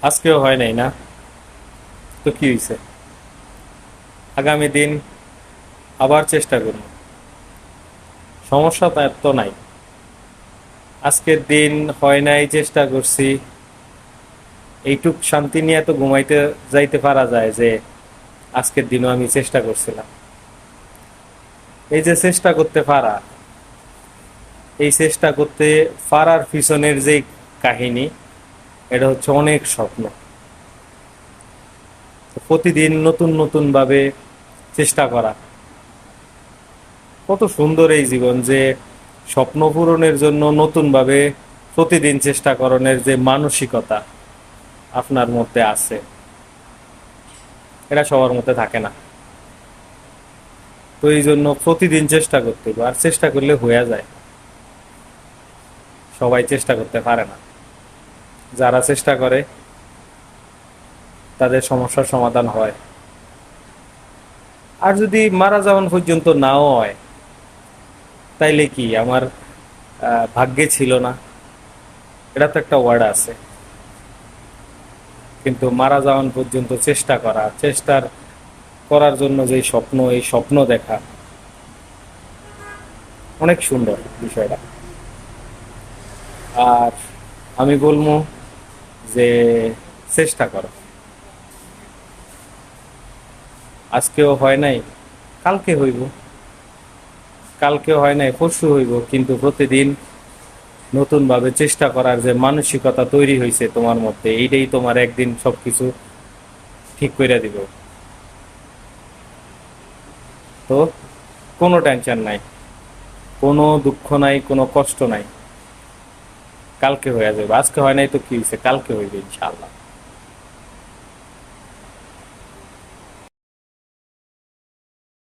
আজকেও হয় নাই না? তো কি হয়েছে? আগামী দিন আবার চেষ্টা করব। সমস্যা তো নাই। আজকের দিন হয় নাই, চেষ্টা করছি, এইটুক শান্তি নিয়ে তো ঘুমাইতে যাইতে পারা যায় যে আজকের দিনও আমি চেষ্টা করছিলাম। এই যে চেষ্টা করতে পারা, এই চেষ্টা করতে পারার পিছনের যে কাহিনী, এটা হচ্ছে অনেক স্বপ্ন। তো প্রতিদিন নতুন নতুন ভাবে চেষ্টা করা, কত সুন্দর এই জীবন যে স্বপ্ন পূরণের জন্য নতুন ভাবে প্রতিদিন চেষ্টা করণের যে মানসিকতা আপনার মধ্যে আছে, এটা সবার মধ্যে থাকে না। তো এই জন্য প্রতিদিন চেষ্টা করতে হবে, আর চেষ্টা করলে হয়ে যায়। সবাই চেষ্টা করতে পারে না। যারা চেষ্টা করে তাদের সমস্যার সমাধান হয়। আর যদি মারা যাওয়ান পর্যন্ত নাও হয়, তাইলে কি আমার ভাগ্যে ছিল না? এটা তো একটা ওয়ার্ড আছে। কিন্তু মারা যাওয়ান পর্যন্ত চেষ্টা করা, চেষ্টার করার জন্য যে স্বপ্ন, এই স্বপ্ন দেখা অনেক সুন্দর বিষয়টা। আর আমি বলবো যে চেষ্টা করো। আজকেও হয় নাই, কালকে হইব। কালকেও হয় নাই, পরশু হইব, কিন্তু প্রতিদিন নতুনভাবে চেষ্টা করার যে মানসিকতা তৈরি হয়েছে তোমার মধ্যে, এইটাই তোমার একদিন সবকিছু ঠিক করে দিব। তো কোনো টেনশন নাই, কোনো দুঃখ নাই, কোনো কষ্ট নাই। কালকে হয়ে যাবে। আজকে হয় নাই তো কি হয়েছে, কালকে হইবে ইনশাআল্লাহ।